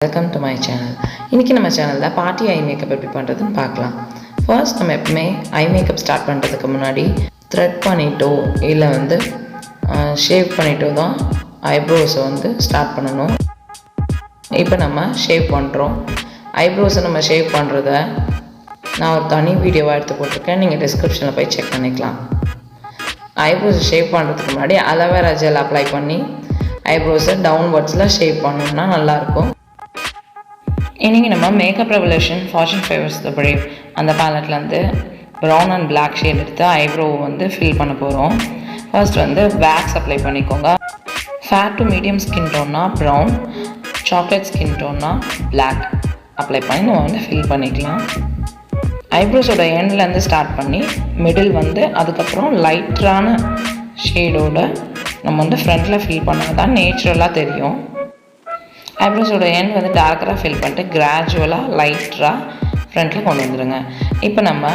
Welcome to my channel. இன்னைக்கு நம்ம சேனல்ல பார்ட்டி ஐ மேக்கப் எப்படி பண்றதுன்னு பார்க்கலாம். ஃபர்ஸ்ட் நம்ம எப்பவுமே ஐ மேக்கப் ஸ்டார்ட் பண்றதுக்கு முன்னாடி த்ரெட் பண்ணிட்டோ இல்ல ஷேவ் பண்ணிட்டோ தான் ஐப்ரோஸ் ஸ்டார்ட் பண்ணனும். இப்போ நம்ம ஷேவ் பண்றோம். ஐப்ரோஸ் நம்ம ஷேவ் பண்றத நான் ஒரு தனி வீடியோவா எடுத்து போட்டுருக்கேன். நீங்க டிஸ்கிரிப்ஷன்ல போய் செக் பண்ணிக்கலாம். ஐப்ரோஸ் ஷேவ் பண்றதுக்கு முன்னாடி அலோவேரா ஜெல் அப்ளை பண்ணி ஐப்ரோஸை டவுன்வர்ட்ஸ்ல ஷேவ் பண்ணோம்னா நல்லா இருக்கும். இன்னைக்கு நம்ம Makeup Revolution Fortune Favours the Brave அந்த பேலட்லேருந்து ப்ரௌன் அண்ட் பிளாக் ஷேட் எடுத்து ஐப்ரோ ஃபில் பண்ண போகிறோம். ஃபர்ஸ்ட் வேக்ஸ் அப்ளை பண்ணிக்கோங்க. ஃபேர் டு மீடியம் ஸ்கின் டோன்னா ப்ரௌன், சாக்லேட் ஸ்கின் டோன்னா பிளாக் அப்ளை பண்ணி நம்ம ஃபில் பண்ணிக்கலாம். ஐப்ரோஸோட எண்ட்லேருந்து ஸ்டார்ட் பண்ணி மிடில் அதுக்கப்புறம் லைட்டான ஷேடோட நம்ம ஃப்ரண்ட்டில் ஃபில் பண்ணால் தான் நேச்சுரலாக தெரியும். ஐப்ரோஸோட எண்ட் டார்க்கராக ஃபில் பண்ணிட்டு கிராஜுவலாக லைட்டாக ஃப்ரண்ட்டில் கொண்டு வந்துடுங்க. இப்போ நம்ம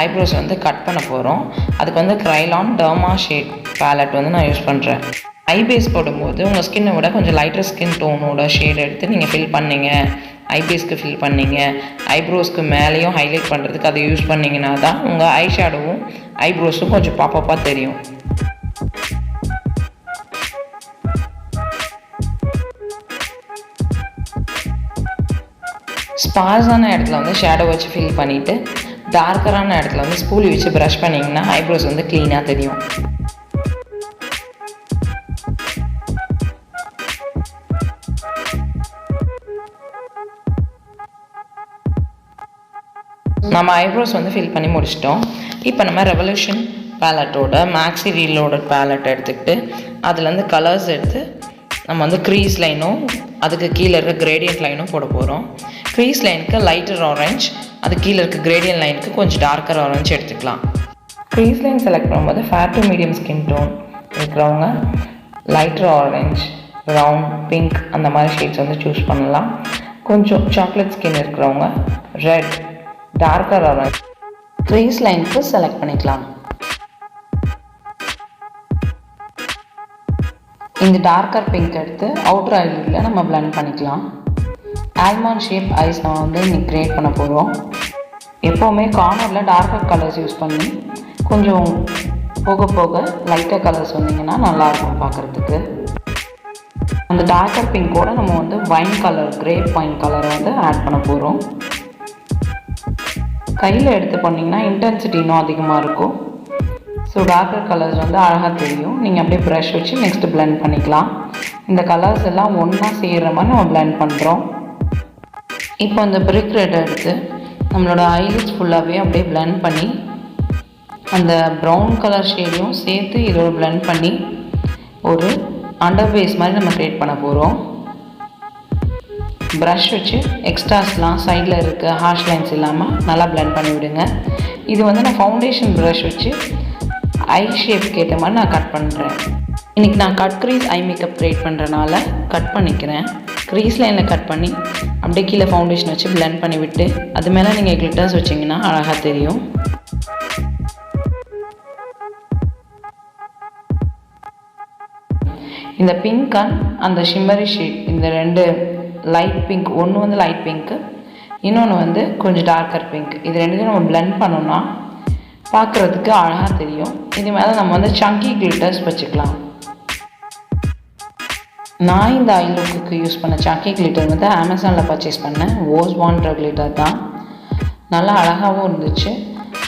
ஐப்ரோஸ் கட் பண்ண போகிறோம். அதுக்கு க்ரைலான் டர்மா ஷேட் பேலட் நான் யூஸ் பண்ணுறேன். ஐ பேஸ் போடும்போது உங்கள் ஸ்கின்னை விட கொஞ்சம் லைட்டர் ஸ்கின் டோனோட ஷேட் எடுத்து நீங்கள் ஃபில் பண்ணிங்க, ஐ பேஸ்க்கு ஃபில் பண்ணிங்க, ஐப்ரோஸ்க்கு மேலேயும் ஹைலைட் பண்ணுறதுக்கு அதை யூஸ் பண்ணிங்கன்னா தான் உங்கள் ஐ ஷேடோவும் ஐப்ரோஸும் கொஞ்சம் பாப்பாக தெரியும். ஸ்பார்ஸான இடத்துல ஷேடோ வச்சு ஃபில் பண்ணிவிட்டு டார்க்கரான இடத்துல ஸ்பூலி வச்சு ப்ரஷ் பண்ணிங்கன்னா ஐப்ரோஸ் க்ளீனாக தெரியும். நம்ம ஐப்ரோஸ் ஃபில் பண்ணி முடிச்சிட்டோம். இப்போ நம்ம ரெவல்யூஷன் பேலட்டோட மேக்ஸி ரீலோடட் பேலட் எடுத்துக்கிட்டு அதுலேருந்து கலர்ஸ் எடுத்து நம்ம க்ரீஸ் லைனும் அதுக்கு கீழே இருக்க கிரேடியன்ட் லைனும் போட போகிறோம். க்ரீஸ் லைனுக்கு லைட்டர் ஆரஞ்ச், அது கீழே இருக்க கிரேடியன்ட் லைனுக்கு கொஞ்சம் டார்க்கர் ஆரஞ்ச் எடுத்துக்கலாம். க்ரீஸ் லைன் செலக்ட் பண்ணும்போது fair to medium skin tone இருக்கிறவங்க லைட்டர் ஆரஞ்ச், ப்ரௌன், பிங்க் அந்த மாதிரி ஷேட்ஸ் சூஸ் பண்ணலாம். கொஞ்சம் சாக்லேட் ஸ்கின் இருக்கிறவங்க ரெட், டார்க்கர் ஆரஞ்ச் க்ரீஸ் லைனுக்கு செலக்ட் பண்ணிக்கலாம். இந்த டார்க்கர் பிங்க் எடுத்து அவுட்டர் ஐலிட்டில் நம்ம பிளெண்ட் பண்ணிக்கலாம். ஆல்மண்ட் ஷேப் ஐஸ் நம்ம இன்னைக்கு க்ரியேட் பண்ண போகிறோம். எப்போவுமே கார்னரில் டார்க்கர் கலர்ஸ் யூஸ் பண்ணி கொஞ்சம் போக போக லைட்டர் கலர்ஸ் வந்தீங்கன்னா நல்லாயிருக்கும் பார்க்குறதுக்கு. அந்த டார்க்கர் பிங்கோட நம்ம வைன் கலர், கிரேப் வைன் கலரை ஆட் பண்ண போகிறோம். கையில் எடுத்து பண்ணிங்கன்னா இன்டென்சிட்டி இன்னும் அதிகமாக இருக்கும். ஸோ டார்க்கர் கலர்ஸ் அழகாக தெரியும். நீங்கள் அப்படியே ப்ரஷ் வச்சு நெக்ஸ்ட்டு பிளெண்ட் பண்ணிக்கலாம். இந்த கலர்ஸ் எல்லாம் ஒன்றா செய்கிற மாதிரி நம்ம பிளெண்ட் பண்ணுறோம். இப்போ அந்த பிரிக் ரெட் எடுத்து நம்மளோட ஐலிட்ஸ் ஃபுல்லாகவே அப்படியே பிளெண்ட் பண்ணி அந்த ப்ரௌன் கலர் ஷேடையும் சேர்த்து இதோட பிளெண்ட் பண்ணி ஒரு அண்டர் பேஸ் மாதிரி நம்ம க்ரியேட் பண்ண போகிறோம். ப்ரஷ் வச்சு எக்ஸ்ட்ராஸ்லாம் சைடில் இருக்க ஹார்ஷ் லைன்ஸ் இல்லாமல் நல்லா பிளெண்ட் பண்ணி விடுங்க. இது நான் ஃபவுண்டேஷன் ப்ரஷ் வச்சு ஐ ஷேப்புக்கு ஏற்ற மாதிரி நான் கட் பண்ணுறேன். இன்றைக்கி நான் cut crease eye makeup create பண்ணுறனால கட் பண்ணிக்கிறேன். க்ரீஸ் லைனில் கட் பண்ணி அப்படியே கீழே ஃபவுண்டேஷன் வச்சு பிளெண்ட் பண்ணி விட்டு அது மேலே நீங்கள் கிளிட்டர்ஸ் வச்சிங்கன்னா அழகாக தெரியும். இந்த பிங்க் அண்ட் அந்த ஷிம்மரி ஷேட், இந்த ரெண்டு லைட் பிங்க், ஒன்று லைட் பிங்க்கு, இன்னொன்று கொஞ்சம் டார்க்கர் பிங்க், இது ரெண்டுத்தையும் நம்ம பிளெண்ட் பண்ணோம்னா பார்க்குறதுக்கு அழகாக தெரியும். இது மேலே நம்ம சங்கி கிளிட்டர்ஸ் வச்சுக்கலாம். நான் இந்த ஐ லுக்குக்கு யூஸ் பண்ண சங்கி கிளிட்டர் அமேசானில் பர்ச்சேஸ் பண்ணேன். ஓஸ் வாண்டர் கிளிட்டர் தான். நல்லா அழகாகவும் இருந்துச்சு,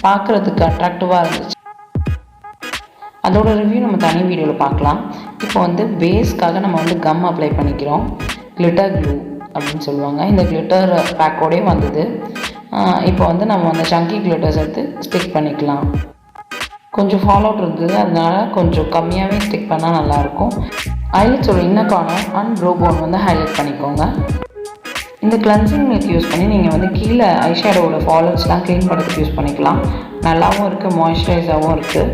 பார்க்குறதுக்கு அட்ராக்டிவாக இருந்துச்சு. அதோட ரிவ்யூ நம்ம தனி வீடியோவில் பார்க்கலாம். இப்போ பேஸ்க்காக நம்ம கம் அப்ளை பண்ணிக்கிறோம். கிளிட்டர் க்ளூ அப்படின்னு சொல்லுவாங்க. இந்த கிளிட்டர் பேக்கோடே வந்தது. இப்போ நம்ம அந்த சங்கி கிளிட்டர்ஸ் எடுத்து ஸ்டிக் பண்ணிக்கலாம். கொஞ்சம் ஃபால் அவுட் இருந்தது, அதனால கொஞ்சம் கம்மியாகவே ஸ்டிக் பண்ணால் நல்லாயிருக்கும். ஐலிட்ஸோட inner corner and brow bone highlight பண்ணிக்கோங்க. இந்த கிளென்சிங் மில்க் யூஸ் பண்ணி நீங்கள் கீழே ஐ ஷேடோட ஃபாலோஸ்லாம் க்ளீன் பண்ணுறதுக்கு யூஸ் பண்ணிக்கலாம். நல்லாவும் இருக்குது, மாய்ஸ்சரைஸாகவும் இருக்குது.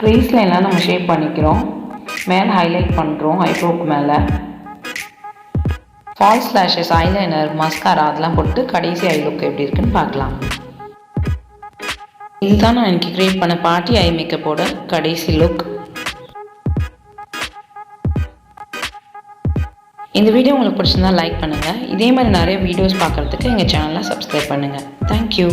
க்ரீஸ் லைன்லாம் நம்ம ஷேப் பண்ணிக்கிறோம். மேலே ஹைலைட் பண்ணுறோம் ஐப்ரோக்கு மேலே. ஃபால்ஸ் லேஷஸ், ஐலைனர், மஸ்காரா அதெல்லாம் போட்டு கடைசி ஐ லுக் எப்படி இருக்குன்னு பார்க்கலாம். இதுதான் நான் இன்றைக்கி க்ரியேட் பண்ண பார்ட்டி ஐ மேக்கப்போட கடைசி லுக். இந்த வீடியோ உங்களுக்கு பிடிச்சிருந்தா லைக் பண்ணுங்கள். இதே மாதிரி நிறைய வீடியோஸ் பார்க்குறதுக்கு எங்கள் சேனலை சப்ஸ்கிரைப் பண்ணுங்கள். தேங்க்யூ.